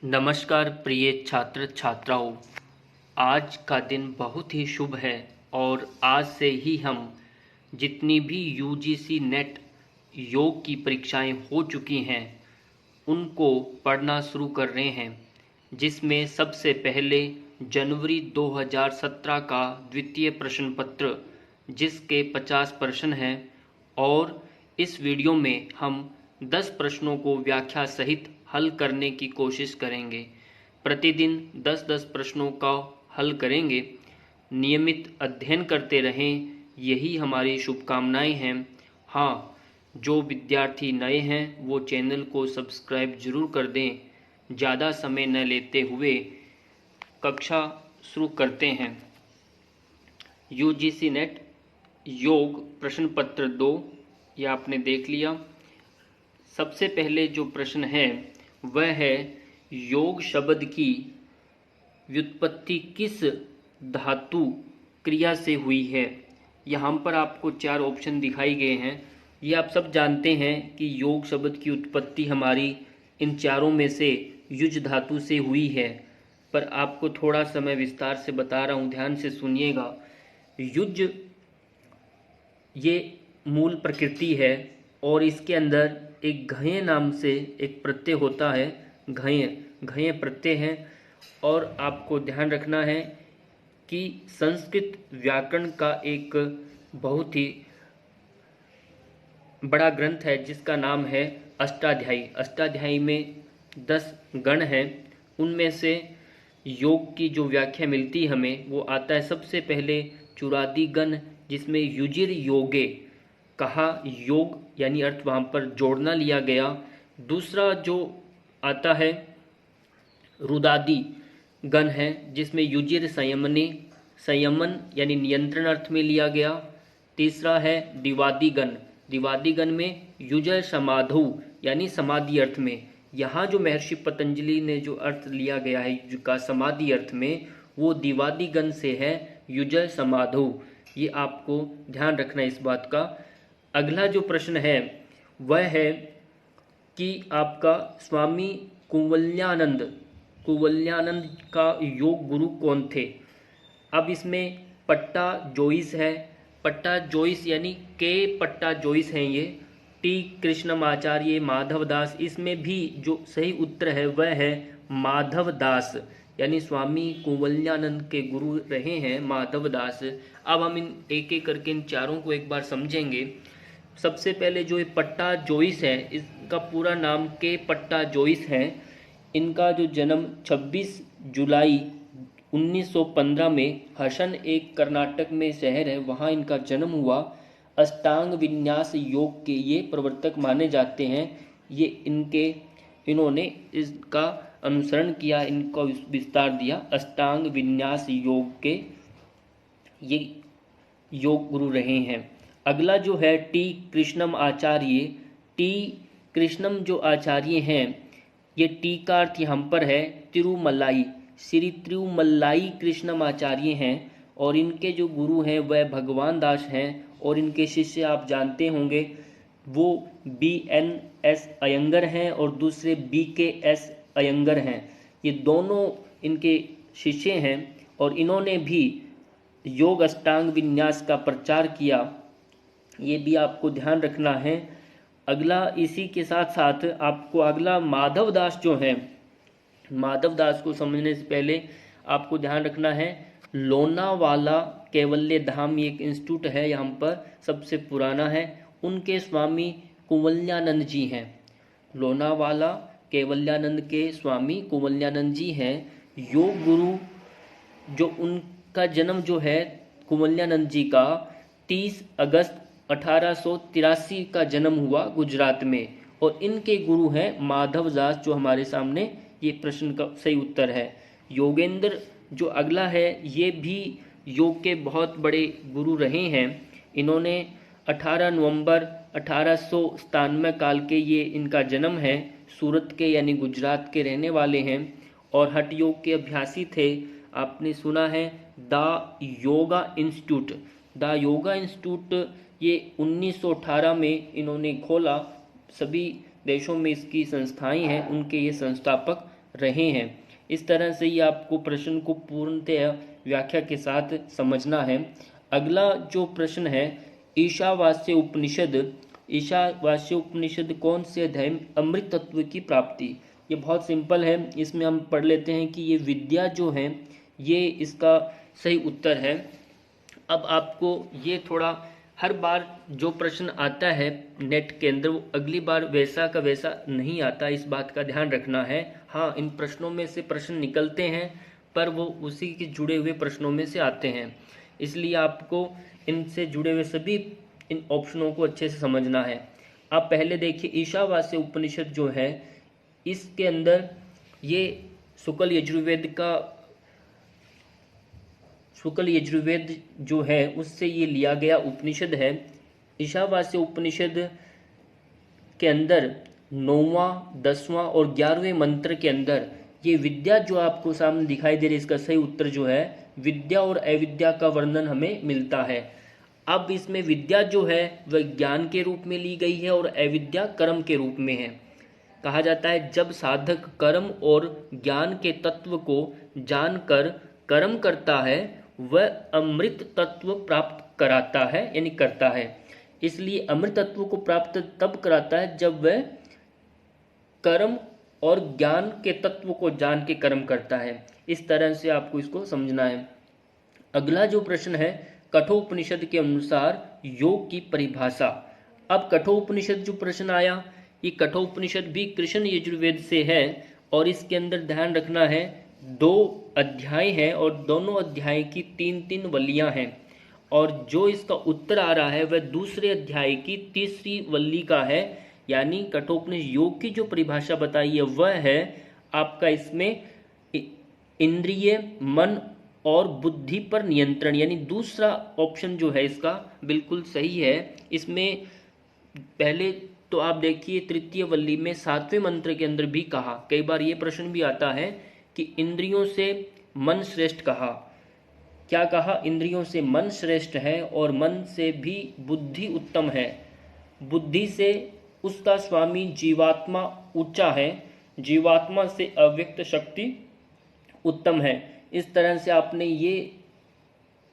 नमस्कार प्रिय छात्र छात्राओं। आज का दिन बहुत ही शुभ है और आज से ही हम जितनी भी यूजीसी नेट योग की परीक्षाएं हो चुकी हैं उनको पढ़ना शुरू कर रहे हैं, जिसमें सबसे पहले जनवरी 2017 का द्वितीय प्रश्न पत्र जिसके 50 प्रश्न हैं। और इस वीडियो में हम 10 प्रश्नों को व्याख्या सहित हल करने की कोशिश करेंगे। प्रतिदिन 10-10 प्रश्नों का हल करेंगे। नियमित अध्ययन करते रहें, यही हमारी शुभकामनाएं हैं। हाँ, जो विद्यार्थी नए हैं वो चैनल को सब्सक्राइब जरूर कर दें। ज़्यादा समय न लेते हुए कक्षा शुरू करते हैं। यूजीसी नेट योग प्रश्न पत्र 2 यह आपने देख लिया। सबसे पहले जो प्रश्न है वह है, योग शब्द की व्युत्पत्ति किस धातु क्रिया से हुई है। यहाँ पर आपको 4 ऑप्शन दिखाई गए हैं। ये आप सब जानते हैं कि योग शब्द की उत्पत्ति हमारी इन चारों में से युज धातु से हुई है, पर आपको थोड़ा समय विस्तार से बता रहा हूँ, ध्यान से सुनिएगा। युज ये मूल प्रकृति है और इसके अंदर एक घय नाम से एक प्रत्यय होता है। घय प्रत्यय है। और आपको ध्यान रखना है कि संस्कृत व्याकरण का एक बहुत ही बड़ा ग्रंथ है जिसका नाम है अष्टाध्यायी। अष्टाध्यायी में 10 गण हैं, उनमें से योग की जो व्याख्या मिलती हमें वो आता है सबसे पहले चुरादी गण, जिसमें युजिर योगे कहा, योग यानी अर्थ वहाँ पर जोड़ना लिया गया। दूसरा जो आता है रुदादी गण है, जिसमें युजिर संयमने, संयमन यानी नियंत्रण अर्थ में लिया गया। तीसरा है दिवादी गण। दिवादी गण में युजर समाधु यानी समाधि अर्थ में। यहाँ जो महर्षि पतंजलि ने जो अर्थ लिया गया है का समाधि अर्थ में, वो दिवादी गण से है युजर समाधु। ये आपको ध्यान रखना इस बात का। अगला जो प्रश्न है वह है कि आपका स्वामी कुवल्यानंद का योग गुरु कौन थे। अब इसमें पट्टा जोइस है। पट्टा जोइस यानी के पट्टा जोइस हैं ये। टी कृष्णमाचार्य, माधव दास, इसमें भी जो सही उत्तर है वह है माधव दास, यानी स्वामी कुवल्यानंद के गुरु रहे हैं माधव दास। अब हम इन एक एक करके इन चारों को एक बार समझेंगे। सबसे पहले जो ये पट्टा जोइस है, इसका पूरा नाम के पट्टा जोइस है। इनका जो जन्म 26 जुलाई 1915 में हसन, एक कर्नाटक में शहर है, वहाँ इनका जन्म हुआ। अष्टांग विन्यास योग के ये प्रवर्तक माने जाते हैं। ये इन्होंने इसका अनुसरण किया, इनको विस्तार दिया। अष्टांग विन्यास योग के ये योग गुरु रहे हैं। अगला जो है टी कृष्णम आचार्य। टी कृष्णम जो आचार्य हैं, ये टी का अर्थ यहाँ पर है तिरुमलाई। श्री तिरुमलाई कृष्णम आचार्य हैं और इनके जो गुरु हैं वह भगवान दास हैं। और इनके शिष्य आप जानते होंगे, वो BNS अयंगर हैं और दूसरे BKS अयंगर हैं। ये दोनों इनके शिष्य हैं और इन्होंने भी योग अष्टांग विन्यास का प्रचार किया। ये भी आपको ध्यान रखना है। अगला इसी के साथ साथ आपको अगला माधव दास जो है, माधव दास को समझने से पहले आपको ध्यान रखना है लोनावाला कैवल्य धाम, ये एक इंस्टीट्यूट है यहाँ पर, सबसे पुराना है। उनके स्वामी कुवल्यानंद जी हैं। लोनावाला कैवल्यानंद के स्वामी कुवल्यानंद जी हैं योग गुरु। जो उनका जन्म जो है कुवल्यानंद जी का 30 अगस्त 1883 का जन्म हुआ गुजरात में। और इनके गुरु हैं माधव दास, जो हमारे सामने ये प्रश्न का सही उत्तर है। योगेंद्र जो अगला है, ये भी योग के बहुत बड़े गुरु रहे हैं। इन्होंने 18 नवंबर 1897 काल के ये इनका जन्म है। सूरत के यानी गुजरात के रहने वाले हैं और हठ योग के अभ्यासी थे। आपने सुना है the yoga institute. The yoga institute ये 1918 में इन्होंने खोला। सभी देशों में इसकी संस्थाएं हैं, उनके ये संस्थापक रहे हैं। इस तरह से ही आपको प्रश्न को पूर्णतः व्याख्या के साथ समझना है। अगला जो प्रश्न है, ईशावास्य उपनिषद। ईशावास्य उपनिषद कौन से अध्याय में? अमृत तत्व की प्राप्ति। ये बहुत सिंपल है, इसमें हम पढ़ लेते हैं कि ये विद्या जो है ये इसका सही उत्तर है। अब आपको ये थोड़ा, हर बार जो प्रश्न आता है नेट के अंदर वो अगली बार वैसा का वैसा नहीं आता, इस बात का ध्यान रखना है। हाँ, इन प्रश्नों में से प्रश्न निकलते हैं पर वो उसी के जुड़े हुए प्रश्नों में से आते हैं, इसलिए आपको इनसे जुड़े हुए सभी इन ऑप्शनों को अच्छे से समझना है। आप पहले देखिए, ईशावास्य उपनिषद जो है इसके अंदर ये शुक्ल यजुर्वेद जो है उससे ये लिया गया उपनिषद है। ईशावास्य उपनिषद के अंदर 9वां, 10वां और 11वें मंत्र के अंदर ये विद्या जो आपको सामने दिखाई दे रही है, इसका सही उत्तर जो है विद्या और अविद्या का वर्णन हमें मिलता है। अब इसमें विद्या जो है वह ज्ञान के रूप में ली गई है और अविद्या कर्म के रूप में है। कहा जाता है जब साधक कर्म और ज्ञान के तत्व को जानकर कर्म करता है वह अमृत तत्व प्राप्त कराता है, यानी करता है। इसलिए अमृत तत्व को प्राप्त तब कराता है जब वह कर्म और ज्ञान के तत्व को जान के कर्म करता है। इस तरह से आपको इसको समझना है। अगला जो प्रश्न है, कठोपनिषद के अनुसार योग की परिभाषा। अब कठोपनिषद जो प्रश्न आया, ये कठोपनिषद भी कृष्ण यजुर्वेद से है और इसके अंदर ध्यान रखना है 2 अध्याय हैं और दोनों अध्याय की 3-3 वल्लियां हैं और जो इसका उत्तर आ रहा है वह दूसरे अध्याय की 3री वल्ली का है। यानी कठोपनिषद योग की जो परिभाषा बताई है वह है आपका इसमें इंद्रिय, मन और बुद्धि पर नियंत्रण, यानी दूसरा ऑप्शन जो है इसका बिल्कुल सही है। इसमें पहले तो आप देखिए तृतीय वल्ली में 7वें मंत्र के अंदर भी कहा, कई बार ये प्रश्न भी आता है कि इंद्रियों से मन श्रेष्ठ कहा। क्या कहा? इंद्रियों से मन श्रेष्ठ है और मन से भी बुद्धि उत्तम है। बुद्धि से उसका स्वामी जीवात्मा ऊंचा है, जीवात्मा से अव्यक्त शक्ति उत्तम है। इस तरह से आपने ये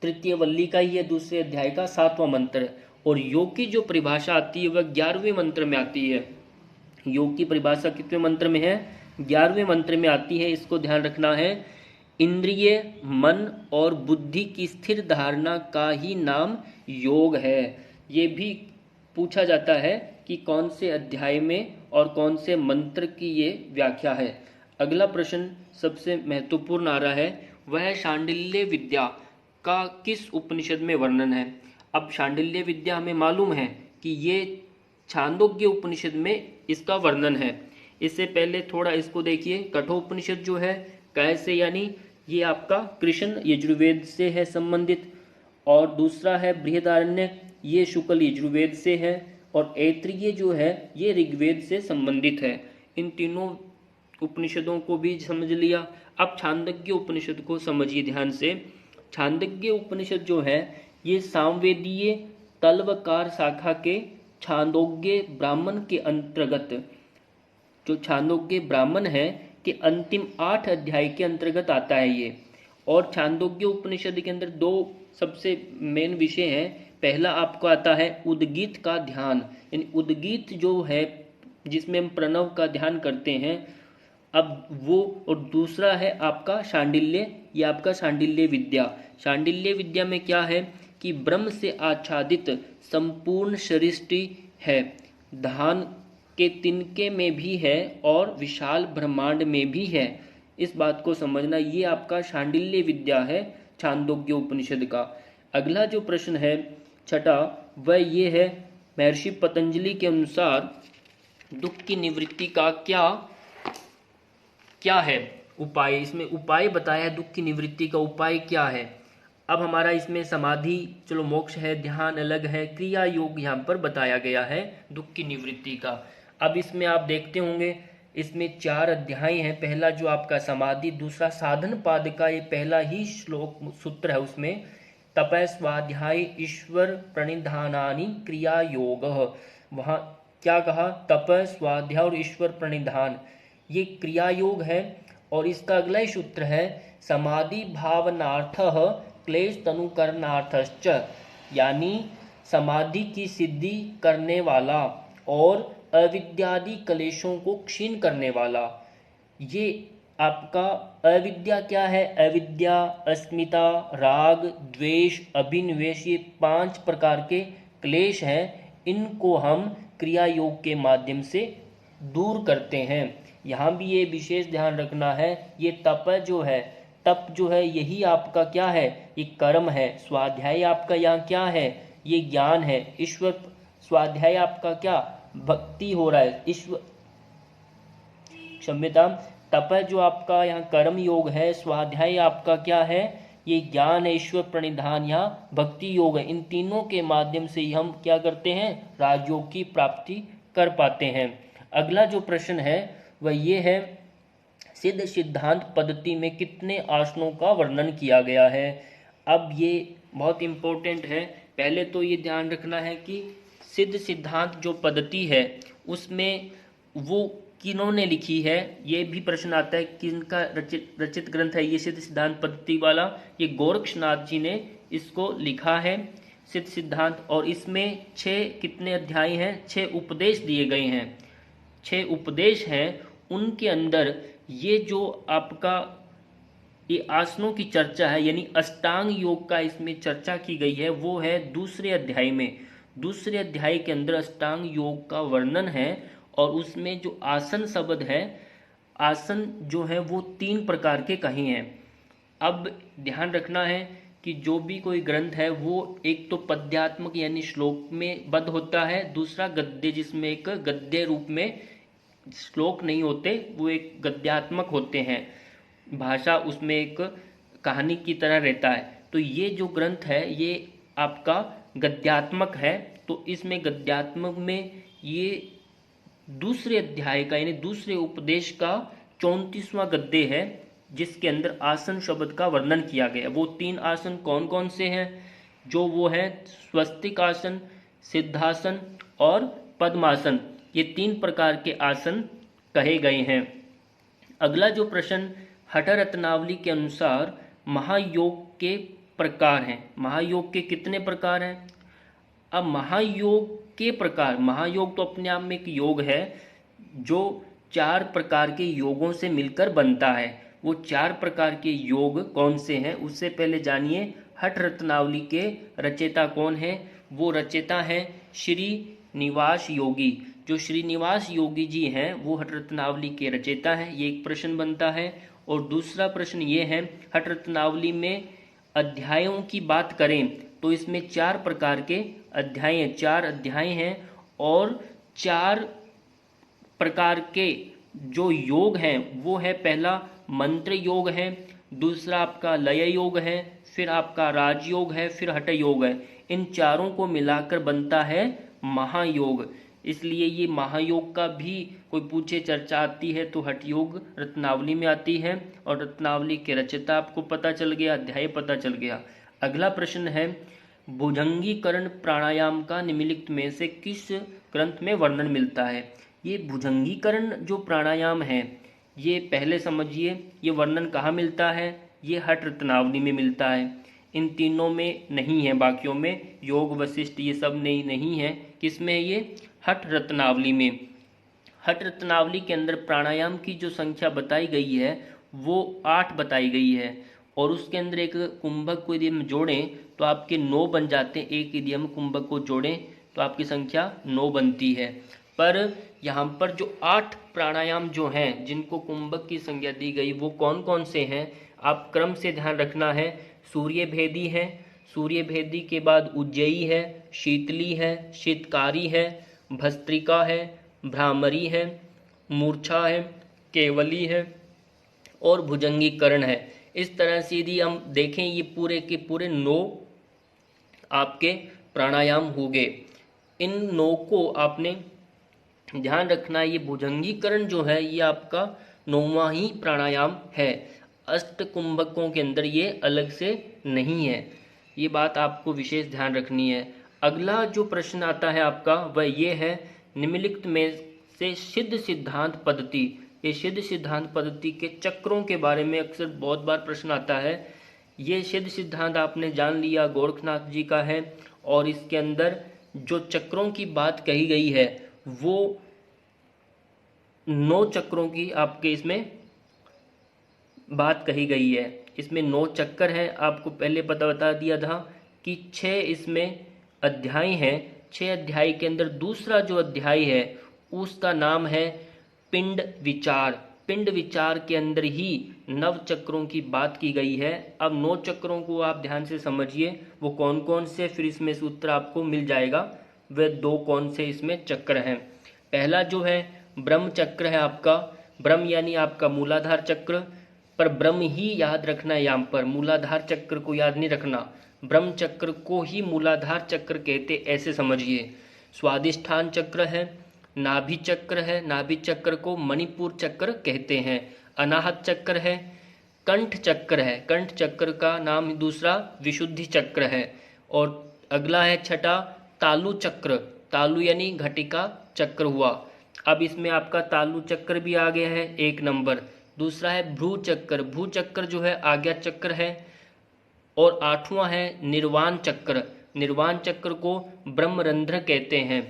तृतीय वल्ली का ही है दूसरे अध्याय का 7वां मंत्र। और योग की जो परिभाषा आती है वह 11वें मंत्र में आती है। योग की परिभाषा कितने मंत्र में है? 11वें मंत्र में आती है। इसको ध्यान रखना है। इंद्रिय, मन और बुद्धि की स्थिर धारणा का ही नाम योग है। ये भी पूछा जाता है कि कौन से अध्याय में और कौन से मंत्र की ये व्याख्या है। अगला प्रश्न सबसे महत्वपूर्ण आ रहा है, वह शांडिल्य विद्या का किस उपनिषद में वर्णन है। अब शांडिल्य विद्या हमें मालूम है कि ये छांदोग्य उपनिषद में इसका वर्णन है। इससे पहले थोड़ा इसको देखिए, कठोपनिषद जो है कैसे, यानी ये आपका कृष्ण यजुर्वेद से है संबंधित, और दूसरा है बृहदारण्य, ये शुक्ल यजुर्वेद से है, और ऐत्रेय जो है ये ऋग्वेद से संबंधित है। इन तीनों उपनिषदों को भी समझ लिया। अब छांदोग्य उपनिषद को समझिए ध्यान से। छांदोग्य उपनिषद जो है ये सामवेदीय तलवकार शाखा के छांदोग्य ब्राह्मण के अंतर्गत, जो छांदोग्य ब्राह्मण है के अंतिम 8 अध्याय के अंतर्गत आता है ये। और छांदोग्य उपनिषद के अंदर 2 सबसे मेन विषय हैं। पहला आपको आता है उद्गीत का ध्यान, यानी उद्गीत जो है जिसमें हम प्रणव का ध्यान करते हैं, अब वो, और दूसरा है आपका शांडिल्य, ये आपका शांडिल्य विद्या। शांडिल्य विद्या में क्या है कि ब्रह्म से आच्छादित संपूर्ण सृष्टि है, धान के तिनके में भी है और विशाल ब्रह्मांड में भी है। इस बात को समझना, ये आपका शांडिल्य विद्या है छांदोग्य उपनिषद का। अगला जो प्रश्न है छठा, वह ये है, महर्षि पतंजलि के अनुसार दुख की निवृत्ति का क्या है उपाय। इसमें उपाय बताया है, दुख की निवृत्ति का उपाय क्या है। अब हमारा इसमें समाधि, चलो मोक्ष है, ध्यान अलग है, क्रिया योग यहाँ पर बताया गया है दुख की निवृत्ति का। अब इसमें आप देखते होंगे इसमें 4 अध्याय हैं। पहला जो आपका समाधि, दूसरा साधन पाद का ये पहला ही श्लोक सूत्र है, उसमें तपः स्वाध्याय ईश्वर प्रणिधानानि क्रिया योग। वहाँ क्या कहा? तपः स्वाध्याय और ईश्वर प्रणिधान ये क्रिया योग है। और इसका अगला ही सूत्र है समाधि भावनार्थः क्लेश तनुकरणार्थश्च, यानी समाधि की सिद्धि करने वाला और अविद्यादि क्लेशों को क्षीण करने वाला। ये आपका अविद्या क्या है? अविद्या, अस्मिता, राग, द्वेष, अभिनिवेश, ये 5 प्रकार के क्लेश हैं। इनको हम क्रिया योग के माध्यम से दूर करते हैं। यहाँ भी ये विशेष ध्यान रखना है, ये तप जो है यही आपका क्या है? ये कर्म है। स्वाध्याय आपका यहाँ क्या है? ये ज्ञान है। ईश्वर स्वाध्याय आपका क्या? भक्ति हो रहा है। ईश्वर क्षम्यता, तप जो आपका यहाँ कर्म योग है, स्वाध्याय आपका क्या है? ये ज्ञान है, ईश्वर प्रणिधान यहाँ भक्ति योग है। इन तीनों के माध्यम से ही हम क्या करते हैं? राजयोग की प्राप्ति कर पाते हैं। अगला जो प्रश्न है वह ये है, सिद्ध सिद्धांत पद्धति में कितने आसनों का वर्णन किया गया है? अब ये बहुत इंपॉर्टेंट है। पहले तो ये ध्यान रखना है कि सिद्ध सिद्धांत जो पद्धति है उसमें वो किन्होंने लिखी है, ये भी प्रश्न आता है। किनका रचित ग्रंथ है ये सिद्ध सिद्धांत पद्धति वाला? ये गोरक्षनाथ जी ने इसको लिखा है सिद्ध सिद्धांत। और इसमें 6 कितने अध्याय हैं? 6 उपदेश दिए गए हैं। 6 उपदेश हैं। उनके अंदर ये जो आपका ये आसनों की चर्चा है, यानी अष्टांग योग का इसमें चर्चा की गई है, वो है दूसरे अध्याय में। दूसरे अध्याय के अंदर अष्टांग योग का वर्णन है। और उसमें जो आसन शब्द है, आसन जो है वो 3 प्रकार के कहे हैं। अब ध्यान रखना है कि जो भी कोई ग्रंथ है वो एक तो पद्यात्मक यानी श्लोक में बद्ध होता है, दूसरा गद्य जिसमें एक गद्य रूप में श्लोक नहीं होते, वो एक गद्यात्मक होते हैं। भाषा उसमें एक कहानी की तरह रहता है। तो ये जो ग्रंथ है ये आपका गद्यात्मक है। तो इसमें गद्यात्मक में ये दूसरे अध्याय का यानी दूसरे उपदेश का 34वां गद्य है, जिसके अंदर आसन शब्द का वर्णन किया गया। वो 3 आसन कौन कौन से हैं? जो वो है स्वस्तिक आसन, सिद्धासन और पद्मासन। ये 3 प्रकार के आसन कहे गए हैं। अगला जो प्रश्न, हठ रत्नावली के अनुसार महायोग के प्रकार हैं। महायोग के कितने प्रकार हैं? अब महायोग के प्रकार, महायोग तो अपने आप में एक योग है जो 4 प्रकार के योगों से मिलकर बनता है। वो 4 प्रकार के योग कौन से हैं? उससे पहले जानिए हठ रत्नावली के रचयिता कौन है। वो रचयिता है श्री निवास योगी। जो श्रीनिवास योगी जी हैं वो हठ रत्नावली के रचयिता हैं। ये एक प्रश्न बनता है। और दूसरा प्रश्न ये है, हठ रत्नावली में अध्यायों की बात करें तो इसमें 4 प्रकार के अध्याय हैं, 4 अध्याय हैं। और 4 प्रकार के जो योग हैं वो है, पहला मंत्र योग है, दूसरा आपका लय योग है, फिर आपका राजयोग है, फिर हठ योग है। इन चारों को मिलाकर बनता है महायोग। इसलिए ये महायोग का भी कोई पूछे चर्चा आती है तो हठ योग रत्नावली में आती है। और रत्नावली के रचयिता आपको पता चल गया, अध्याय पता चल गया। अगला प्रश्न है, भुजंगीकरण प्राणायाम का निम्नलिखित में से किस ग्रंथ में वर्णन मिलता है? ये भुजंगीकरण जो प्राणायाम है ये पहले समझिए, ये वर्णन कहाँ मिलता है? ये हठ रत्नावली में मिलता है। इन तीनों में नहीं है, बाकियों में योग वशिष्ठ ये सब नहीं है। किसमें है ये? हठ रत्नावली में। हठ रत्नावली के अंदर प्राणायाम की जो संख्या बताई गई है वो 8 बताई गई है। और उसके अंदर एक कुंभक को यदि हम जोड़ें तो आपके 9 बन जाते हैं। एक यदि हम कुंभक को जोड़ें तो आपकी संख्या 9 बनती है। पर यहाँ पर जो 8 प्राणायाम जो हैं जिनको कुंभक की संज्ञा दी गई वो कौन कौन से हैं? आप क्रम से ध्यान रखना है। सूर्य भेदी है, सूर्य भेदी के बाद उज्जयी है, शीतली है, शीतकारी है, भस्त्रिका है, भ्रामरी है, मूर्छा है, केवली है और भुजंगीकरण है। इस तरह से यदि हम देखें ये पूरे के पूरे 9 आपके प्राणायाम हो गए। इन 9 को आपने ध्यान रखना है। ये भुजंगीकरण जो है ये आपका 9वां ही प्राणायाम है। अष्ट कुंभकों के अंदर ये अलग से नहीं है। ये बात आपको विशेष ध्यान रखनी है। अगला जो प्रश्न आता है आपका वह ये है, निम्नलिखित में से सिद्ध सिद्धांत पद्धति ये सिद्ध सिद्धांत पद्धति के चक्रों के बारे में अक्सर बहुत बार प्रश्न आता है। ये सिद्ध सिद्धांत आपने जान लिया गोरखनाथ जी का है, और इसके अंदर जो चक्रों की बात कही गई है वो 9 चक्रों की आपके इसमें बात कही गई है। इसमें 9 चक्कर हैं, आपको पहले बता दिया था कि 6 इसमें अध्याय हैं। 6 अध्याय के अंदर दूसरा जो अध्याय है उसका नाम है पिंड विचार। पिंड विचार के अंदर ही 9 चक्रों की बात की गई है। अब 9 चक्रों को आप ध्यान से समझिए वो कौन कौन से, फिर इसमें सूत्र आपको मिल जाएगा वे 2 कौन से इसमें चक्र हैं। पहला जो है ब्रह्म चक्र है आपका। ब्रह्म यानी आपका मूलाधार चक्र, पर ब्रह्म ही याद रखना है, यहाँ पर मूलाधार चक्र को याद नहीं रखना, ब्रह्म चक्र को ही मूलाधार चक्र कहते, ऐसे समझिए। स्वादिष्ठान चक्र है, नाभि चक्र है, नाभि चक्र को मणिपुर चक्र कहते हैं। अनाहत चक्र है, कंठ चक्र है, कंठ चक्र का नाम दूसरा विशुद्धि चक्र है। और अगला है छठा तालु चक्र, तालु यानी घटिका चक्र हुआ। अब इसमें आपका तालु चक्र भी आ गया है 1 नंबर। दूसरा है भ्रू चक्र, भ्रू चक्र जो है आज्ञा चक्र है। और 8वां है निर्वाण चक्र, निर्वाण चक्र को ब्रह्मरंध्र कहते हैं।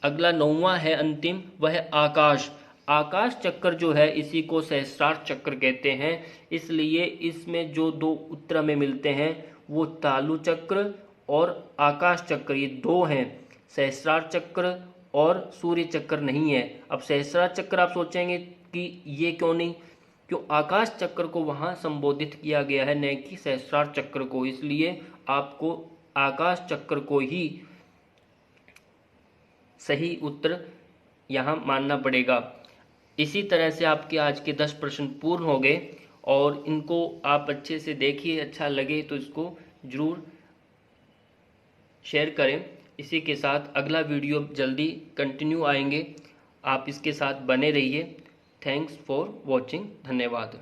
अगला 9वां है अंतिम, वह है आकाश। आकाश चक्र जो है इसी को सहस्रार चक्र कहते हैं। इसलिए इसमें जो 2 उत्तर में मिलते हैं वो तालु चक्र और आकाश चक्र, ये 2 हैं। सहस्रार चक्र और सूर्य चक्र नहीं है। अब सहस्रार चक्र आप सोचेंगे कि ये क्यों नहीं, क्यों आकाश चक्र को वहाँ संबोधित किया गया है न कि सहस्रार चक्र को, इसलिए आपको आकाश चक्र को ही सही उत्तर यहाँ मानना पड़ेगा। इसी तरह से आपके आज के 10 प्रश्न पूर्ण हो गए, और इनको आप अच्छे से देखिए, अच्छा लगे तो इसको ज़रूर शेयर करें। इसी के साथ अगला वीडियो जल्दी कंटिन्यू आएंगे, आप इसके साथ बने रहिए। थैंक्स फॉर वॉचिंग, धन्यवाद।